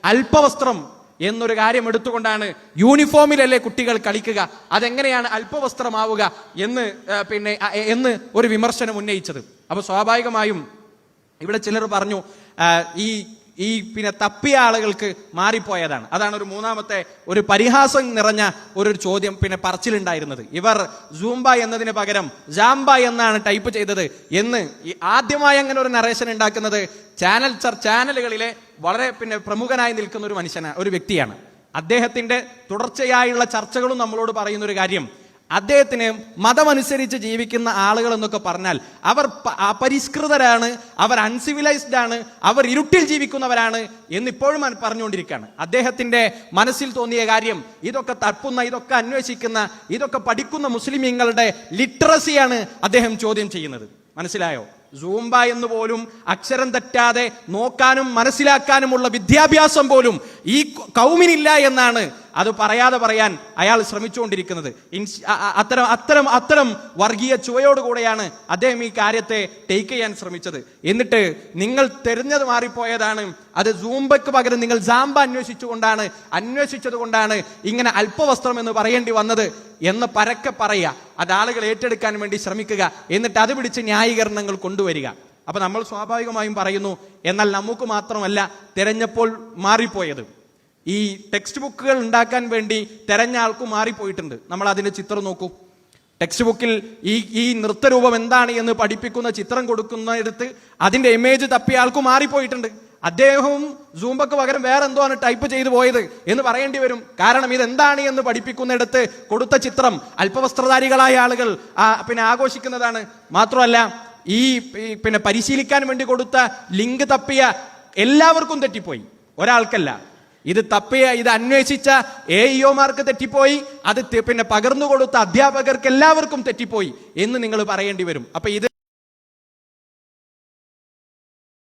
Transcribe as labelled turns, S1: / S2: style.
S1: അല്പവസ്ത്രം എന്നൊരു കാര്യം എടുത്തുകൊണ്ടാണ് യൂണിഫോമിലല്ലേ കുട്ടികൾ കളിക്കുക, അതെങ്ങനെയാണ് അല്പവസ്ത്രമാവുക എന്ന് ഒരു വിമർശനം ഉന്നയിച്ചത്. അപ്പൊ സ്വാഭാവികമായും ഇവിടെ ചിലർ പറഞ്ഞു ഈ തപ്പിയ ആളുകൾക്ക് മാറിപ്പോയതാണ്. അതാണ് ഒരു മൂന്നാമത്തെ ഒരു പരിഹാസം നിറഞ്ഞ ഒരു ചോദ്യം പറച്ചിലുണ്ടായിരുന്നത്. ഇവർ സൂംബ എന്നതിന് പകരം ജാംബ എന്നാണ് ടൈപ്പ് ചെയ്തത് എന്ന് ആദ്യമായി അങ്ങനെ ഒരു നറേഷൻ ഉണ്ടാക്കുന്നത് ചാനലുകളിലെ വളരെ പ്രമുഖനായി നിൽക്കുന്ന ഒരു വ്യക്തിയാണ്. അദ്ദേഹത്തിന്റെ തുടർച്ചയായുള്ള ചർച്ചകളും നമ്മളോട് പറയുന്ന ഒരു കാര്യം, അദ്ദേഹത്തിന് മതമനുസരിച്ച് ജീവിക്കുന്ന ആളുകൾ എന്നൊക്കെ പറഞ്ഞാൽ അവർ അപരിഷ്കൃതരാണ്, അവർ അൺസിവിലൈസ്ഡ് ആണ്, അവർ ഇരുട്ടിൽ ജീവിക്കുന്നവരാണ് എന്നിപ്പോഴും പറഞ്ഞുകൊണ്ടിരിക്കുകയാണ്. അദ്ദേഹത്തിന്റെ മനസ്സിൽ തോന്നിയ കാര്യം ഇതൊക്കെ തപ്പുന്ന, ഇതൊക്കെ അന്വേഷിക്കുന്ന, ഇതൊക്കെ പഠിക്കുന്ന മുസ്ലിമീങ്ങളുടെ ലിറ്ററസിയാണ് അദ്ദേഹം ചോദ്യം ചെയ്യുന്നത്. മനസ്സിലായോ? സൂംബ എന്ന് പോലും അക്ഷരം തെറ്റാതെ നോക്കാനും മനസ്സിലാക്കാനുമുള്ള വിദ്യാഭ്യാസം പോലും ഈ കൗമിനില്ല എന്നാണ് അത് പറയാതെ പറയാൻ അയാൾ ശ്രമിച്ചുകൊണ്ടിരിക്കുന്നത്. അത്തരം വർഗീയ ചുവയോടുകൂടെയാണ് അദ്ദേഹം ഈ കാര്യത്തെ ടേക്ക് ചെയ്യാൻ ശ്രമിച്ചത്. എന്നിട്ട് നിങ്ങൾ തെരഞ്ഞത് മാറിപ്പോയതാണ്, അത് സൂംബയ്ക്ക് പകരം നിങ്ങൾ ജാംബ അന്വേഷിച്ചത് കൊണ്ടാണ് ഇങ്ങനെ അല്പവസ്ത്രം എന്ന് പറയേണ്ടി വന്നത് എന്ന് പരക്കെ പറയുക, അത് ആളുകൾ ഏറ്റെടുക്കാൻ വേണ്ടി ശ്രമിക്കുക, എന്നിട്ട് അത് പിടിച്ച് ന്യായീകരണങ്ങൾ കൊണ്ടുവരിക. അപ്പൊ നമ്മൾ സ്വാഭാവികമായും പറയുന്നു, എന്നാൽ നമുക്ക് മാത്രമല്ല തെരഞ്ഞപ്പോൾ മാറിപ്പോയത്. ഈ ടെക്സ്റ്റ് ബുക്കുകൾ ഉണ്ടാക്കാൻ വേണ്ടി തെരഞ്ഞ ആൾക്കും മാറിപ്പോയിട്ടുണ്ട്. നമ്മൾ അതിന്റെ ചിത്രം നോക്കൂ. ടെക്സ്റ്റ് ബുക്കിൽ ഈ നൃത്തരൂപം എന്താണ് എന്ന് പഠിപ്പിക്കുന്ന ചിത്രം കൊടുക്കുന്നിടത്ത് അതിന്റെ ഇമേജ് തപ്പിയ ആൾക്കും മാറിപ്പോയിട്ടുണ്ട്. അദ്ദേഹവും സൂംബക്ക് പകരം വേറെ എന്തോ ആണ് ടൈപ്പ് ചെയ്തു പോയത് എന്ന് പറയേണ്ടി വരും. കാരണം ഇതെന്താണ് എന്ന് പഠിപ്പിക്കുന്നിടത്ത് കൊടുത്ത ചിത്രം അല്പവസ്ത്രധാരികളായ ആളുകൾ ആഘോഷിക്കുന്നതാണ്. മാത്രമല്ല ഈ പരിശീലിക്കാൻ വേണ്ടി കൊടുത്ത ലിങ്ക് തപ്പിയ എല്ലാവർക്കും തെറ്റിപ്പോയി, ഒരാൾക്കല്ല. ഇത് അന്വേഷിച്ച AEOമാർക്ക് തെറ്റിപ്പോയി, അത് പകർന്നു കൊടുത്ത അധ്യാപകർക്ക് എല്ലാവർക്കും തെറ്റിപ്പോയി എന്ന് നിങ്ങൾ പറയേണ്ടി വരും. അപ്പൊ ഇത്